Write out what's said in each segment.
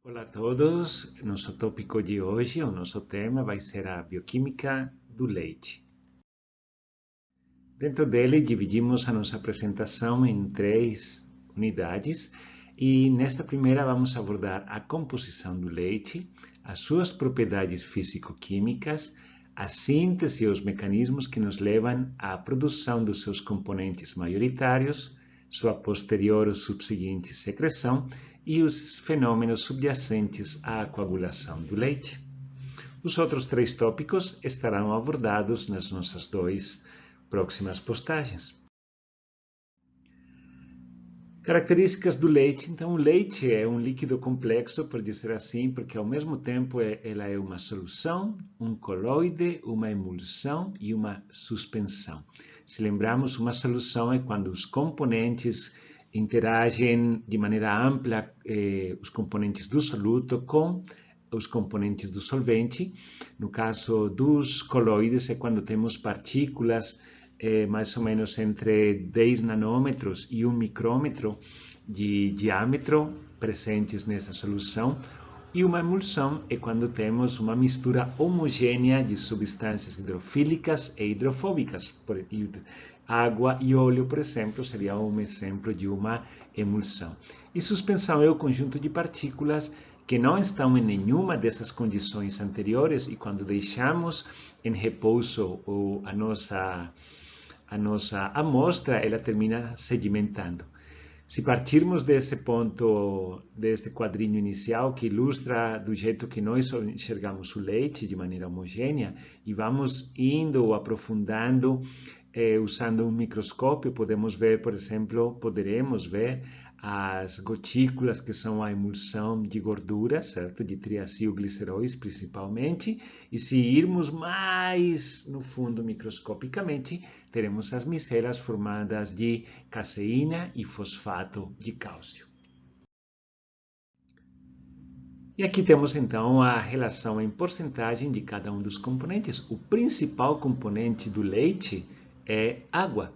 Olá a todos, nosso tópico de hoje, o nosso tema vai ser a bioquímica do leite. Dentro dele, dividimos a nossa apresentação em 3 unidades e nesta primeira vamos abordar a composição do leite, as suas propriedades físico-químicas, a síntese e os mecanismos que nos levam à produção dos seus componentes maioritários, sua posterior ou subseguinte secreção e os fenômenos subjacentes à coagulação do leite. Os outros 3 tópicos estarão abordados nas nossas 2 próximas postagens. Características do leite. Então, o leite é um líquido complexo, por dizer assim, porque ao mesmo tempo ela é uma solução, um coloide, uma emulsão e uma suspensão. Se lembrarmos, uma solução é quando os componentes interagem de maneira ampla, os componentes do soluto com os componentes do solvente. No caso dos coloides, é quando temos partículas mais ou menos entre 10 nanômetros e 1 micrômetro de diâmetro presentes nessa solução. E uma emulsão é quando temos uma mistura homogênea de substâncias hidrofílicas e hidrofóbicas. Água e óleo, por exemplo, seria um exemplo de uma emulsão. E suspensão é o conjunto de partículas que não estão em nenhuma dessas condições anteriores e quando deixamos em repouso a nossa amostra, ela termina sedimentando. Se partirmos desse ponto, deste quadrinho inicial, que ilustra do jeito que nós enxergamos o leite de maneira homogênea, e vamos indo ou aprofundando, usando um microscópio, poderemos ver as gotículas que são a emulsão de gordura, certo? De triacilgliceróis principalmente, e se irmos mais no fundo microscopicamente, teremos as micelas formadas de caseína e fosfato de cálcio. E aqui temos então a relação em porcentagem de cada um dos componentes. O principal componente do leite é água.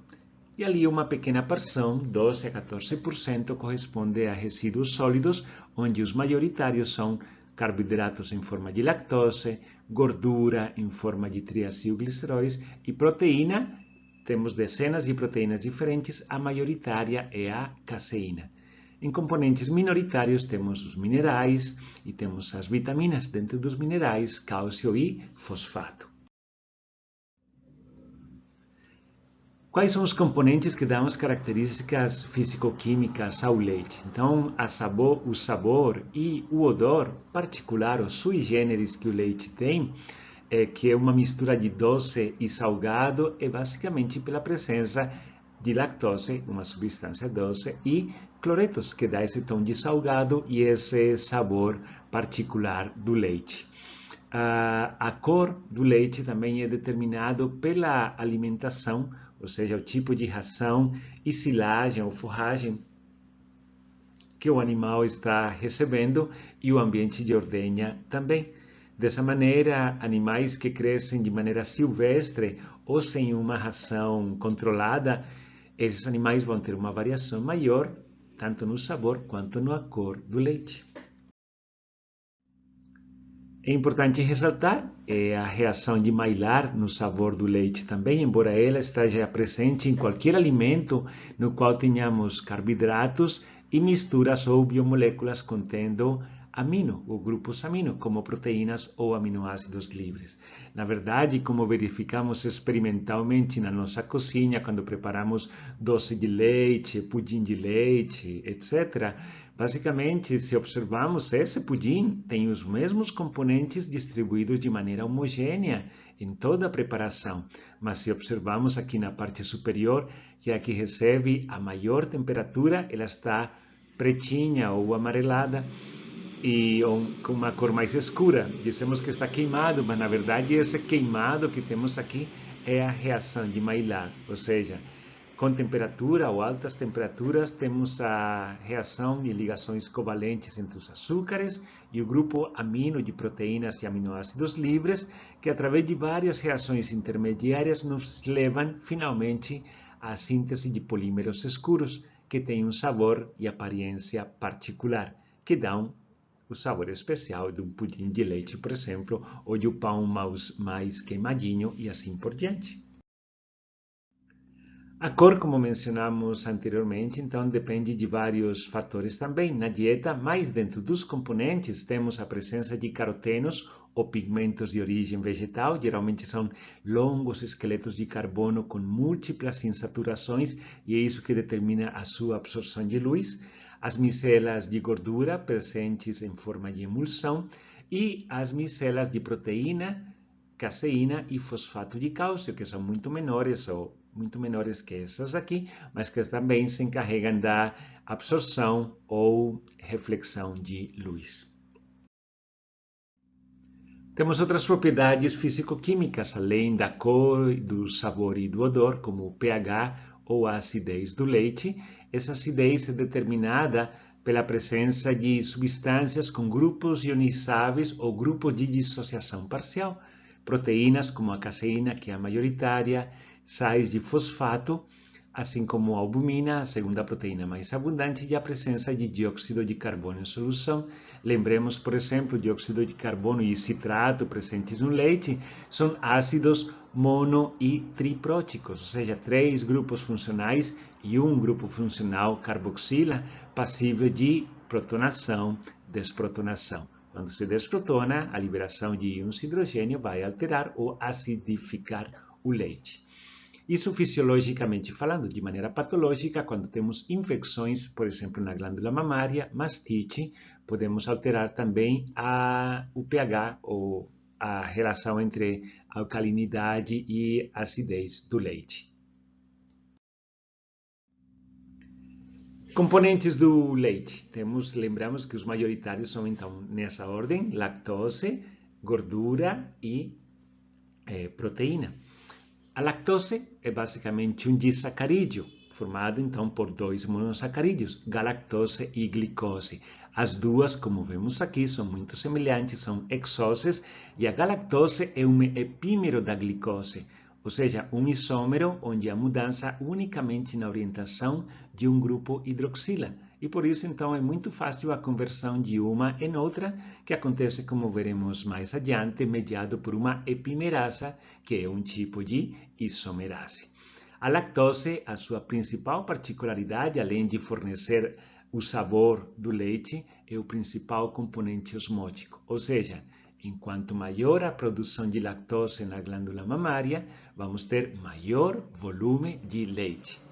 E ali uma pequena porção, 12 a 14%, corresponde a resíduos sólidos, onde os maioritários são carboidratos em forma de lactose, gordura em forma de triacilgliceróis e proteína. Temos dezenas de proteínas diferentes, a maioritária é a caseína. Em componentes minoritários temos os minerais e temos as vitaminas, dentro dos minerais, cálcio e fosfato. Quais são os componentes que dão as características físico-químicas ao leite? Então, o sabor e o odor particular, o sui generis que o leite tem, que é uma mistura de doce e salgado, é basicamente pela presença de lactose, uma substância doce, e cloretos, que dá esse tom de salgado e esse sabor particular do leite. A cor do leite também é determinado pela alimentação, ou seja, o tipo de ração e silagem ou forragem que o animal está recebendo e o ambiente de ordenha também. Dessa maneira, animais que crescem de maneira silvestre ou sem uma ração controlada, esses animais vão ter uma variação maior, tanto no sabor quanto na cor do leite. É importante ressaltar a reação de Maillard no sabor do leite também, embora ela esteja presente em qualquer alimento no qual tenhamos carboidratos e misturas ou biomoléculas contendo amino ou grupos amino, como proteínas ou aminoácidos livres. Na verdade, como verificamos experimentalmente na nossa cozinha, quando preparamos doce de leite, pudim de leite, etc., basicamente, se observarmos, esse pudim tem os mesmos componentes distribuídos de maneira homogênea em toda a preparação, mas se observarmos aqui na parte superior, que é a que recebe a maior temperatura, ela está pretinha ou amarelada e com uma cor mais escura. Dizemos que está queimado, mas na verdade esse queimado que temos aqui é a reação de Maillard, ou seja, com temperatura ou altas temperaturas, temos a reação de ligações covalentes entre os açúcares e o grupo amino de proteínas e aminoácidos livres, que através de várias reações intermediárias nos levam finalmente à síntese de polímeros escuros, que têm um sabor e aparência particular, que dão o sabor especial de um pudim de leite, por exemplo, ou de um pão mais queimadinho e assim por diante. A cor, como mencionamos anteriormente, então depende de vários fatores também na dieta, mas dentro dos componentes temos a presença de carotenos ou pigmentos de origem vegetal, geralmente são longos esqueletos de carbono com múltiplas insaturações e é isso que determina a sua absorção de luz, as micelas de gordura presentes em forma de emulsão e as micelas de proteína, caseína e fosfato de cálcio, que são muito menores que essas aqui, mas que também se encarregam da absorção ou reflexão de luz. Temos outras propriedades físico-químicas, além da cor, do sabor e do odor, como o pH ou a acidez do leite. Essa acidez é determinada pela presença de substâncias com grupos ionizáveis ou grupos de dissociação parcial, proteínas como a caseína, que é a majoritária, sais de fosfato, assim como a albumina, a segunda proteína mais abundante, e a presença de dióxido de carbono em solução. Lembremos, por exemplo, dióxido de carbono e citrato presentes no leite são ácidos mono e tripróticos, ou seja, 3 grupos funcionais e um grupo funcional carboxila passível de protonação, desprotonação. Quando se desprotona, a liberação de íons de hidrogênio vai alterar ou acidificar o leite. Isso fisiologicamente falando, de maneira patológica, quando temos infecções, por exemplo, na glândula mamária, mastite, podemos alterar também o pH, ou a relação entre alcalinidade e acidez do leite. Componentes do leite. Lembramos que os maioritários são, então, nessa ordem, lactose, gordura e proteína. A lactose é basicamente um disacarídeo, formado então por 2 monossacarídeos, galactose e glicose. As duas, como vemos aqui, são muito semelhantes, são hexoses, e a galactose é um epímero da glicose, ou seja, um isômero onde há mudança unicamente na orientação de um grupo hidroxila. E por isso, então, é muito fácil a conversão de uma em outra, que acontece, como veremos mais adiante, mediado por uma epimerasa, que é um tipo de isomerase. A lactose, a sua principal particularidade, além de fornecer o sabor do leite, é o principal componente osmótico, ou seja, enquanto maior a produção de lactose na glândula mamária, vamos ter maior volume de leite.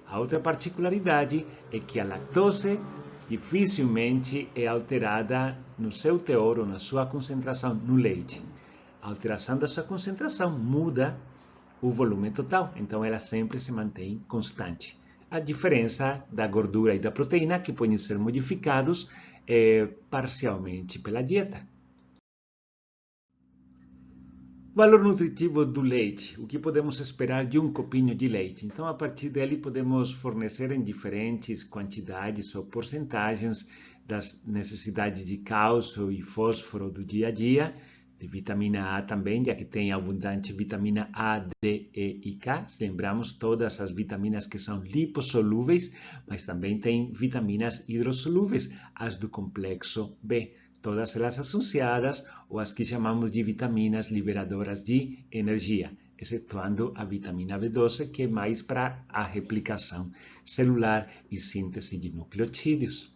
A outra particularidade é que a lactose dificilmente é alterada no seu teor ou na sua concentração no leite. A alteração da sua concentração muda o volume total, então ela sempre se mantém constante. A diferença da gordura e da proteína, que podem ser modificados parcialmente pela dieta. Valor nutritivo do leite. O que podemos esperar de um copinho de leite? Então, a partir dele, podemos fornecer em diferentes quantidades ou porcentagens das necessidades de cálcio e fósforo do dia a dia, de vitamina A também, já que tem abundante vitamina A, D, E e K. Lembramos todas as vitaminas que são lipossolúveis, mas também tem vitaminas hidrossolúveis, as do complexo B. Todas elas associadas ou as que chamamos de vitaminas liberadoras de energia, excetuando a vitamina B12, que é mais para a replicação celular e síntese de nucleotídeos.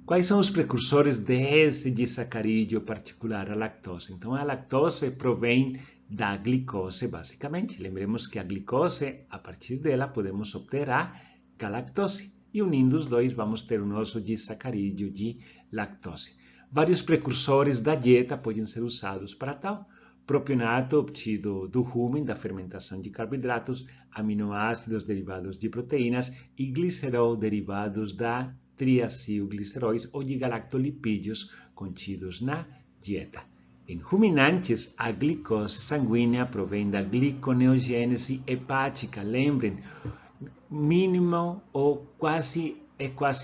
Quais são os precursores desse disacarídeo particular, a lactose? Então, a lactose provém da glicose, basicamente. Lembremos que a glicose, a partir dela, podemos obter a galactose. E unindo os dois, vamos ter o nosso disacarídeo de lactose. Vários precursores da dieta podem ser usados para tal. Propionato obtido do rumen, da fermentação de carboidratos, aminoácidos derivados de proteínas e glicerol derivados da triacilgliceróis ou de galactolipídios contidos na dieta. Em ruminantes, a glicose sanguínea provém da gliconeogênese hepática. Lembrem, mínimo ou quase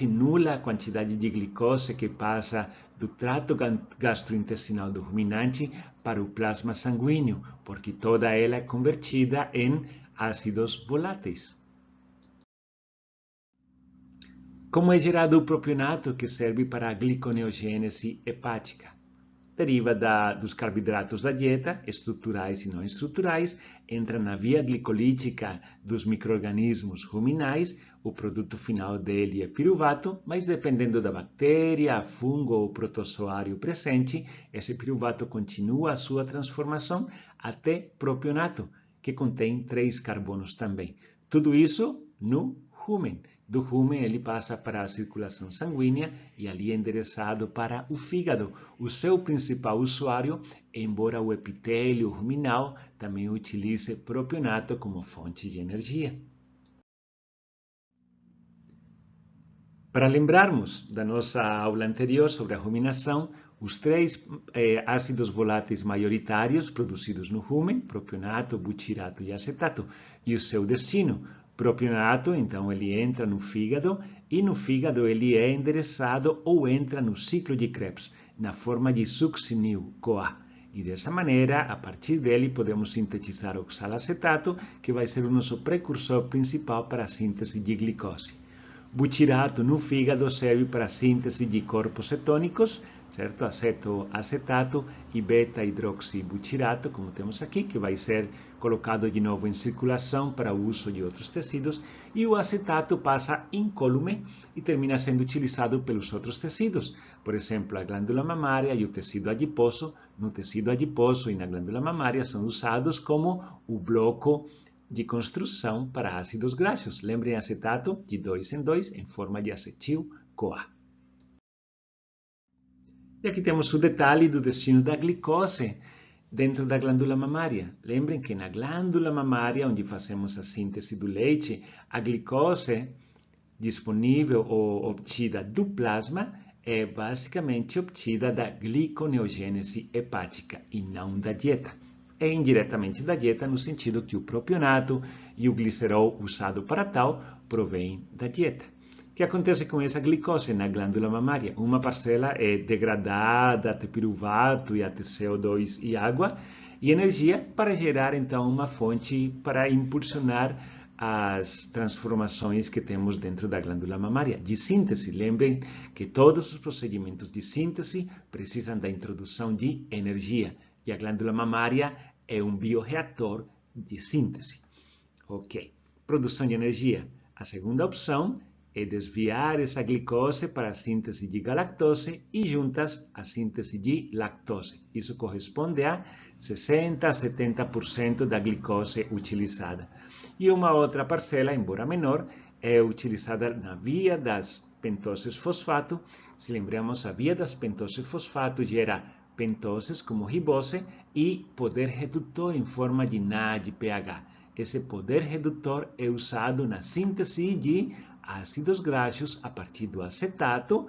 nula a quantidade de glicose que passa do trato gastrointestinal do ruminante para o plasma sanguíneo, porque toda ela é convertida em ácidos voláteis. Como é gerado o propionato que serve para a gliconeogênese hepática? Deriva dos carboidratos da dieta, estruturais e não estruturais, entra na via glicolítica dos micro-organismos ruminais, o produto final dele é piruvato, mas dependendo da bactéria, fungo ou protozoário presente, esse piruvato continua a sua transformação até propionato, que contém 3 carbonos também. Tudo isso no rumen. Do rumen ele passa para a circulação sanguínea e ali é endereçado para o fígado, o seu principal usuário, embora o epitélio ruminal também utilize propionato como fonte de energia. Para lembrarmos da nossa aula anterior sobre a ruminação, os 3 ácidos voláteis maioritários produzidos no rumen, propionato, butirato e acetato, e o seu destino. Propionato, então, ele entra no fígado e no fígado ele é endereçado ou entra no ciclo de Krebs, na forma de succinil-CoA. E dessa maneira, a partir dele, podemos sintetizar oxalacetato, que vai ser o nosso precursor principal para a síntese de glicose. Butirato no fígado serve para a síntese de corpos cetônicos, certo? Acetoacetato e beta-hidroxibutirato, como temos aqui, que vai ser colocado de novo em circulação para o uso de outros tecidos, e o acetato passa incólume e termina sendo utilizado pelos outros tecidos, por exemplo, a glândula mamária e o tecido adiposo. No tecido adiposo e na glândula mamária são usados como o bloco de construção para ácidos graxos. Lembrem acetato de 2 em 2 em forma de acetil-CoA. E aqui temos o detalhe do destino da glicose dentro da glândula mamária. Lembrem que na glândula mamária, onde fazemos a síntese do leite, a glicose disponível ou obtida do plasma é basicamente obtida da gliconeogênese hepática e não da dieta. É indiretamente da dieta no sentido que o propionato e o glicerol usado para tal provém da dieta. O que acontece com essa glicose na glândula mamária? Uma parcela é degradada até piruvato e até CO2 e água e energia para gerar então uma fonte para impulsionar as transformações que temos dentro da glândula mamária. De síntese, lembrem que todos os procedimentos de síntese precisam da introdução de energia. E a glândula mamária é um bioreator de síntese. Ok. Produção de energia. A segunda opção é desviar essa glicose para a síntese de galactose e juntas a síntese de lactose. Isso corresponde a 60% a 70% da glicose utilizada. E uma outra parcela, embora menor, é utilizada na via das pentoses fosfato. Se lembramos, a via das pentoses fosfato gera pentoses como ribose e poder redutor em forma de NADPH. Esse poder redutor é usado na síntese de ácidos graxos a partir do acetato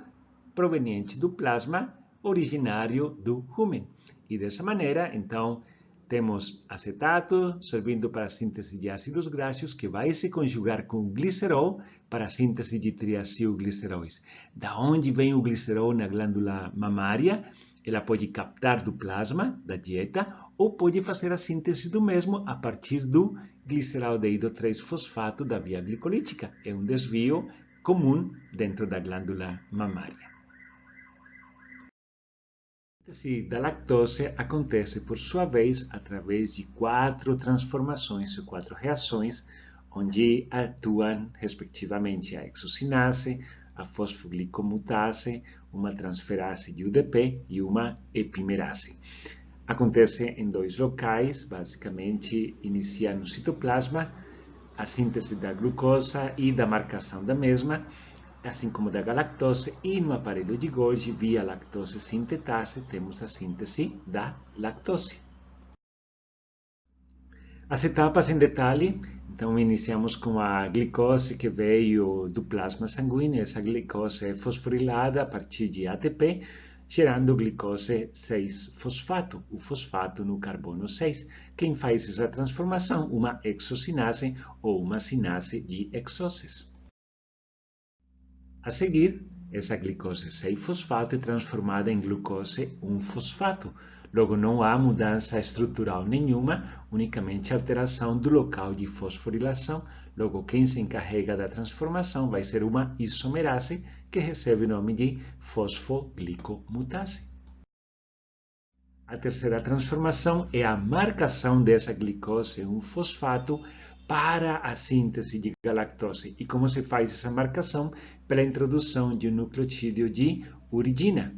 proveniente do plasma originário do rumen. E dessa maneira, então, temos acetato servindo para a síntese de ácidos graxos que vai se conjugar com glicerol para a síntese de triacilgliceróis. Da onde vem o glicerol na glândula mamária? Ela pode captar do plasma da dieta ou pode fazer a síntese do mesmo a partir do gliceraldeído 3-fosfato da via glicolítica. É um desvio comum dentro da glândula mamária. A síntese da lactose acontece, por sua vez, através de 4 transformações ou 4 reações, onde atuam, respectivamente, a exocinase, a fosfoglicomutase, uma transferase de UDP e uma epimerase. Acontece em 2 locais, basicamente inicia no citoplasma, a síntese da glucosa e da marcação da mesma, assim como da galactose, e no aparelho de Golgi, via lactose sintetase, temos a síntese da lactose. As etapas em detalhe. Então, iniciamos com a glicose que veio do plasma sanguíneo. Essa glicose é fosforilada a partir de ATP, gerando glicose 6-fosfato, o fosfato no carbono 6. Quem faz essa transformação? Uma exocinase ou uma sinase de exoses. A seguir, essa glicose 6-fosfato é transformada em glucose 1-fosfato. Logo, não há mudança estrutural nenhuma, unicamente alteração do local de fosforilação. Logo, quem se encarrega da transformação vai ser uma isomerase, que recebe o nome de fosfoglicomutase. A terceira transformação é a marcação dessa glicose, um fosfato, para a síntese de galactose. E como se faz essa marcação? Pela introdução de um nucleotídeo de uridina.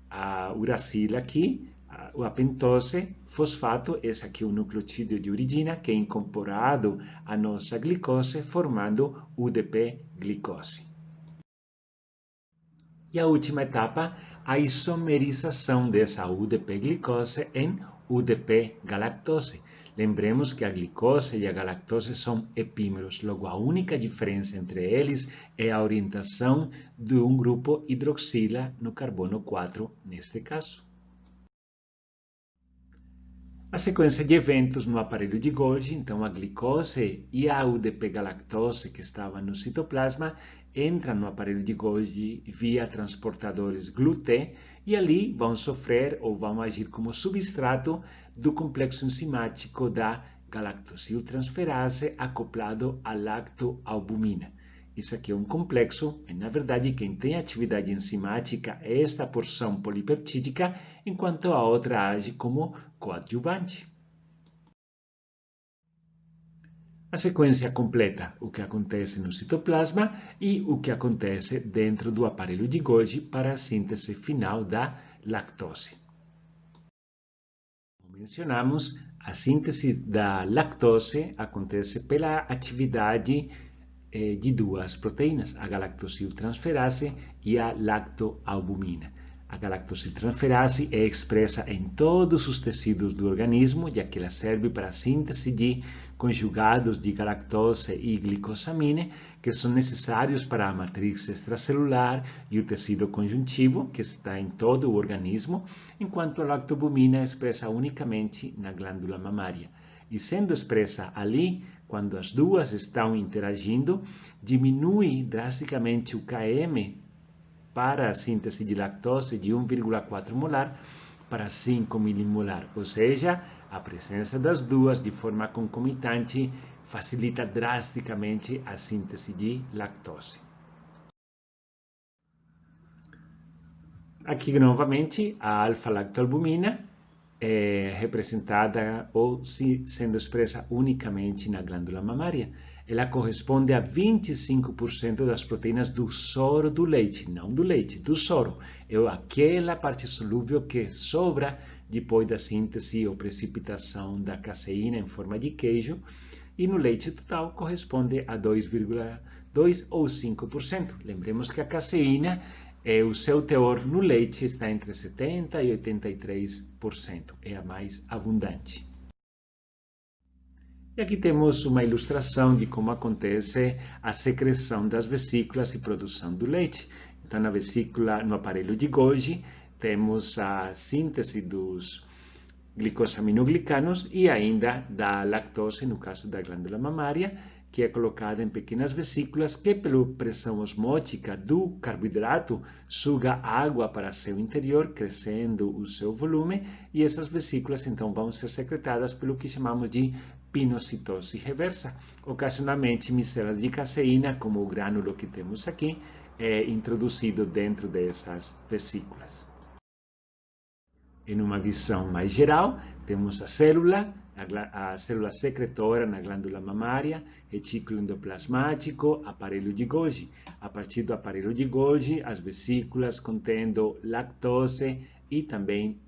A uracila aqui, a pentose, fosfato, esse aqui é o nucleotídeo de uridina, que é incorporado à nossa glicose, formando UDP-glicose. E a última etapa, a isomerização dessa UDP-glicose em UDP-galactose. Lembremos que a glicose e a galactose são epímeros, logo a única diferença entre eles é a orientação de um grupo hidroxila no carbono 4, neste caso. A sequência de eventos no aparelho de Golgi, então a glicose e a UDP-galactose que estava no citoplasma entram no aparelho de Golgi via transportadores GLUT e ali vão sofrer ou vão agir como substrato do complexo enzimático da galactosiltransferase acoplado à lactoalbumina. Isso aqui é um complexo, e na verdade quem tem atividade enzimática é esta porção polipeptídica, enquanto a outra age como coadjuvante. A sequência completa o que acontece no citoplasma e o que acontece dentro do aparelho de Golgi para a síntese final da lactose. Como mencionamos, a síntese da lactose acontece pela atividade de duas proteínas, a galactosiltransferase e a lactoalbumina. A galactosiltransferase é expressa em todos os tecidos do organismo, já que ela serve para a síntese de conjugados de galactose e glicosamina, que são necessários para a matriz extracelular e o tecido conjuntivo, que está em todo o organismo, enquanto a lactoalbumina é expressa unicamente na glândula mamária. E sendo expressa ali, quando as duas estão interagindo, diminui drasticamente o Km para a síntese de lactose de 1,4 molar para 5 milimolar, ou seja, a presença das duas de forma concomitante facilita drasticamente a síntese de lactose. Aqui novamente a alfa-lactoalbumina é representada ou sendo expressa unicamente na glândula mamária. Ela corresponde a 25% das proteínas do soro do leite, não do leite, do soro. É aquela parte solúvel que sobra depois da síntese ou precipitação da caseína em forma de queijo, e no leite total corresponde a 2,2 ou 5%. Lembremos que a caseína, o seu teor no leite está entre 70% e 83%, é a mais abundante. E aqui temos uma ilustração de como acontece a secreção das vesículas e produção do leite. Então, na vesícula, no aparelho de Golgi, temos a síntese dos glicosaminoglicanos e ainda da lactose, no caso da glândula mamária, que é colocada em pequenas vesículas que, pela pressão osmótica do carboidrato, suga água para seu interior, crescendo o seu volume, e essas vesículas então vão ser secretadas pelo que chamamos de pinocitose reversa. Ocasionalmente, micelas de caseína, como o grânulo que temos aqui, é introduzido dentro dessas vesículas. Em uma visão mais geral, temos a célula secretora na glândula mamária, retículo endoplasmático, aparelho de Golgi. A partir do aparelho de Golgi, as vesículas contendo lactose e também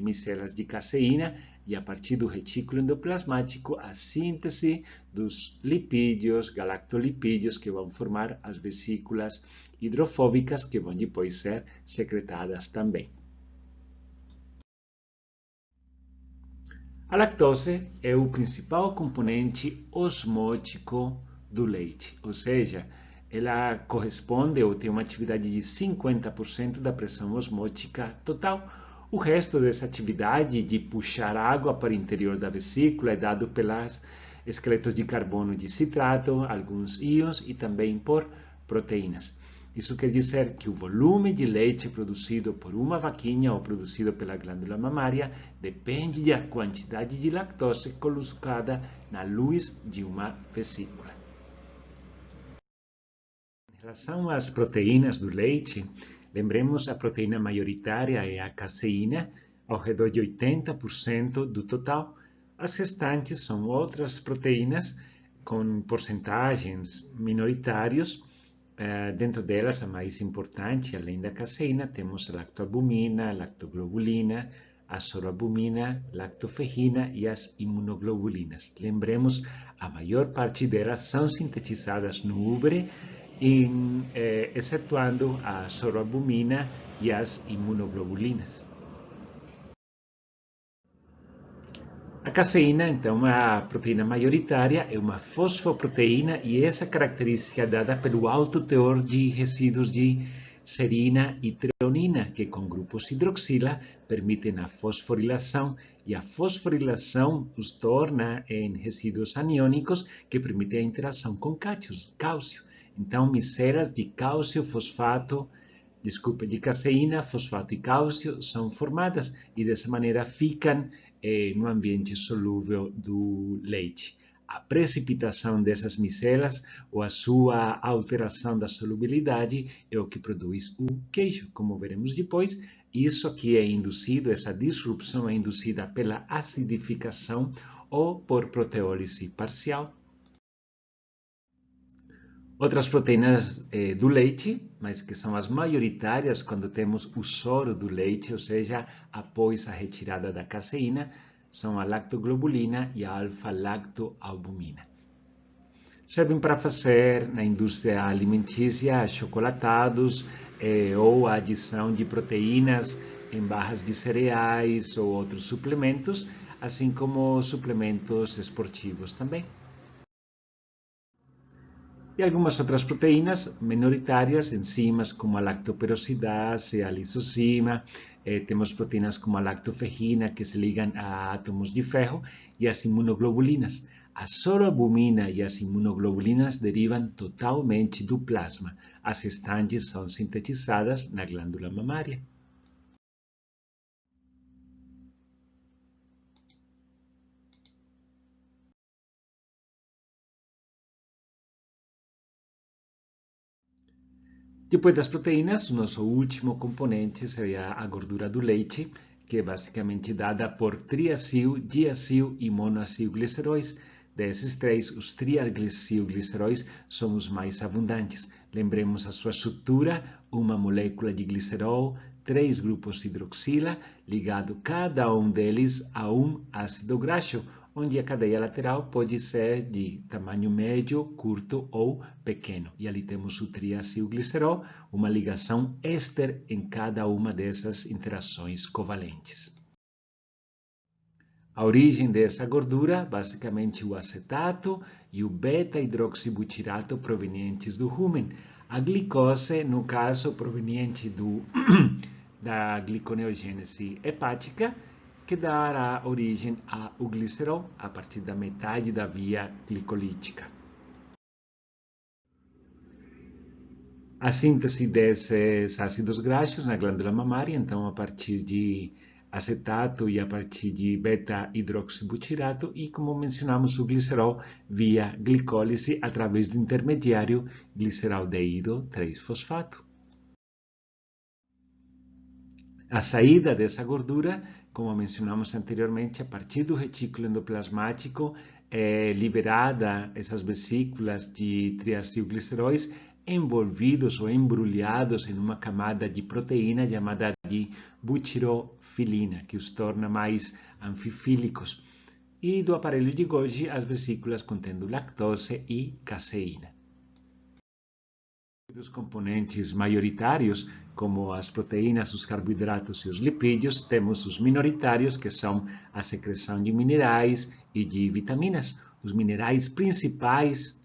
micelas de caseína, e a partir do retículo endoplasmático, a síntese dos lipídios, galactolipídios, que vão formar as vesículas hidrofóbicas, que vão depois ser secretadas também. A lactose é o principal componente osmótico do leite, ou seja, ela corresponde ou tem uma atividade de 50% da pressão osmótica total. O resto dessa atividade de puxar água para o interior da vesícula é dado pelos esqueletos de carbono de citrato, alguns íons e também por proteínas. Isso quer dizer que o volume de leite produzido por uma vaquinha ou produzido pela glândula mamária depende da quantidade de lactose colocada na luz de uma vesícula. Em relação às proteínas do leite, lembremos a proteína maioritária é a caseína, ao redor de 80% do total. As restantes são outras proteínas com porcentagens minoritárias. Dentro delas, a mais importante, além da caseína, temos a lactoalbumina, a lactoglobulina, a soroalbumina, lactoferrina e as imunoglobulinas. Lembremos, a maior parte delas são sintetizadas no útere, excetuando a soroalbumina e as imunoglobulinas. A caseína, então, a proteína maioritária, é uma fosfoproteína e essa característica é dada pelo alto teor de resíduos de serina e treonina, que com grupos hidroxila permitem a fosforilação, e a fosforilação os torna em resíduos aniônicos que permitem a interação com cálcio. Então, micelas de de caseína, fosfato e cálcio são formadas e dessa maneira ficam no ambiente solúvel do leite. A precipitação dessas micelas ou a sua alteração da solubilidade é o que produz o queijo, como veremos depois. Isso aqui é induzido, essa disrupção é induzida pela acidificação ou por proteólise parcial. Outras proteínas do leite, mas que são as maioritárias quando temos o soro do leite, ou seja, após a retirada da caseína, são a lactoglobulina e a alfa-lactoalbumina. Servem para fazer na indústria alimentícia chocolatados ou a adição de proteínas em barras de cereais ou outros suplementos, assim como suplementos esportivos também. E algumas outras proteínas minoritárias, enzimas como a lactoperoxidase, a lisozima, temos proteínas como a lactoferrina que se ligam a átomos de ferro e as imunoglobulinas. A soroalbumina e as imunoglobulinas derivam totalmente do plasma. As restantes são sintetizadas na glândula mamária. Depois das proteínas, o nosso último componente seria a gordura do leite, que é basicamente dada por triacil, diacil e monoacilgliceróis. Desses três, os triacilgliceróis são os mais abundantes. Lembremos a sua estrutura: uma molécula de glicerol, 3 grupos hidroxila, ligado cada um deles a um ácido graxo, onde a cadeia lateral pode ser de tamanho médio, curto ou pequeno. E ali temos o triacilglicerol, uma ligação éster em cada uma dessas interações covalentes. A origem dessa gordura, basicamente o acetato e o beta-hidroxibutirato provenientes do rumen. A glicose, no caso, proveniente da gliconeogênese hepática, que dará origem ao glicerol a partir da metade da via glicolítica. A síntese desses ácidos graxos na glândula mamária, então, a partir de acetato e a partir de beta-hidroxibutirato e, como mencionamos, o glicerol via glicólise através do intermediário gliceraldeído 3-fosfato. A saída dessa gordura, como mencionamos anteriormente, a partir do retículo endoplasmático, é liberada essas vesículas de triacilgliceróis envolvidos ou embrulhados em uma camada de proteína chamada de butirofilina, que os torna mais anfifílicos. E do aparelho de Golgi, as vesículas contendo lactose e caseína. Dos componentes maioritários, como as proteínas, os carboidratos e os lipídios, temos os minoritários, que são a secreção de minerais e de vitaminas. Os minerais principais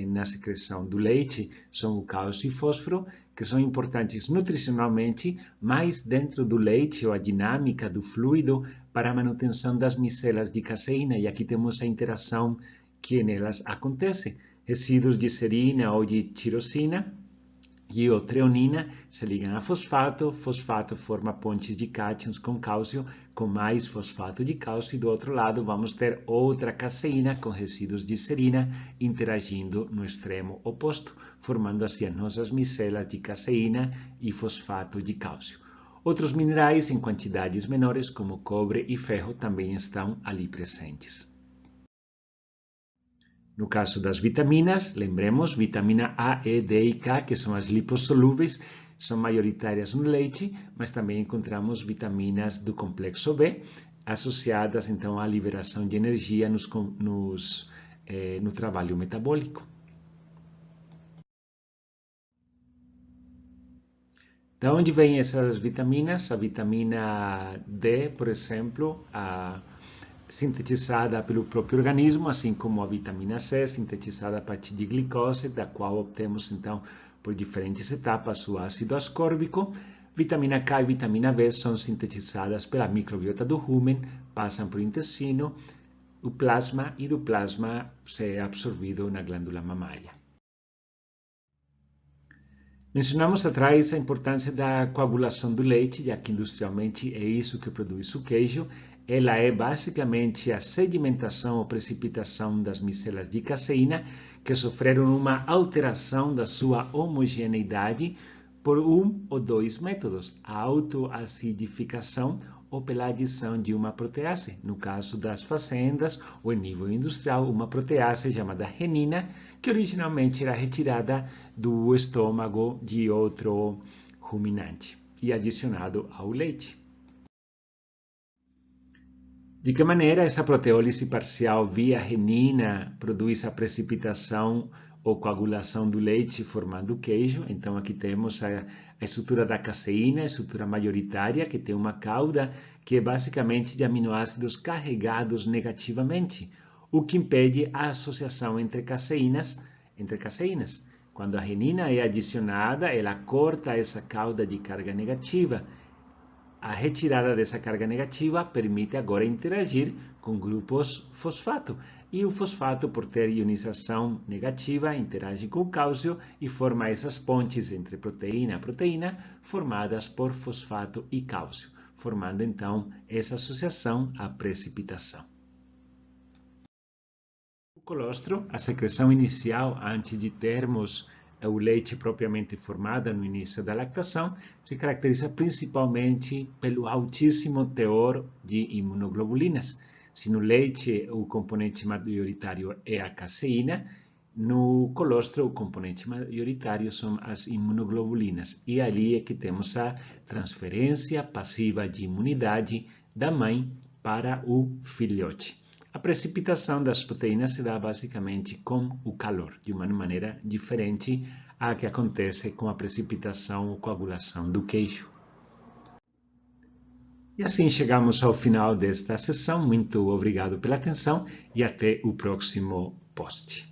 na secreção do leite são o cálcio e fósforo, que são importantes nutricionalmente, mas dentro do leite ou a dinâmica do fluido para a manutenção das micelas de caseína. E aqui temos a interação que nelas acontece. Resíduos de serina ou de tirosina e a treonina se ligam a fosfato, fosfato forma pontes de cátions com cálcio, com mais fosfato de cálcio, e do outro lado vamos ter outra caseína com resíduos de serina interagindo no extremo oposto, formando assim as nossas micelas de caseína e fosfato de cálcio. Outros minerais em quantidades menores, como cobre e ferro, também estão ali presentes. No caso das vitaminas, lembremos, vitamina A, E, D e K, que são as lipossolúveis, são maioritárias no leite, mas também encontramos vitaminas do complexo B, associadas então à liberação de energia no trabalho metabólico. Da onde vêm essas vitaminas? A vitamina D, por exemplo, sintetizada pelo próprio organismo, assim como a vitamina C, sintetizada a partir de glicose, da qual obtemos então por diferentes etapas o ácido ascórbico. Vitamina K e vitamina B são sintetizadas pela microbiota do rumen, passam por intestino, o plasma, e do plasma é absorvido na glândula mamária. Mencionamos atrás a importância da coagulação do leite, já que industrialmente é isso que produz o queijo. Ela é basicamente a sedimentação ou precipitação das micelas de caseína que sofreram uma alteração da sua homogeneidade por um ou dois métodos: a autoacidificação ou pela adição de uma protease. No caso das fazendas ou em nível industrial, uma protease chamada renina, que originalmente era retirada do estômago de outro ruminante e adicionado ao leite. De que maneira essa proteólise parcial via renina produz a precipitação ou coagulação do leite formando o queijo? Então aqui temos a estrutura da caseína, a estrutura maioritária, que tem uma cauda que é basicamente de aminoácidos carregados negativamente, o que impede a associação entre caseínas. Quando a renina é adicionada, ela corta essa cauda de carga negativa. A retirada dessa carga negativa permite agora interagir com grupos fosfato. E o fosfato, por ter ionização negativa, interage com o cálcio e forma essas pontes entre proteína e proteína, formadas por fosfato e cálcio, formando então essa associação à precipitação. O colostro, a secreção inicial antes de termos o leite propriamente formado no início da lactação, se caracteriza principalmente pelo altíssimo teor de imunoglobulinas. Se no leite o componente maioritário é a caseína, no colostro o componente maioritário são as imunoglobulinas. E ali é que temos a transferência passiva de imunidade da mãe para o filhote. A precipitação das proteínas se dá basicamente com o calor, de uma maneira diferente à que acontece com a precipitação ou coagulação do queijo. E assim chegamos ao final desta sessão. Muito obrigado pela atenção e até o próximo post.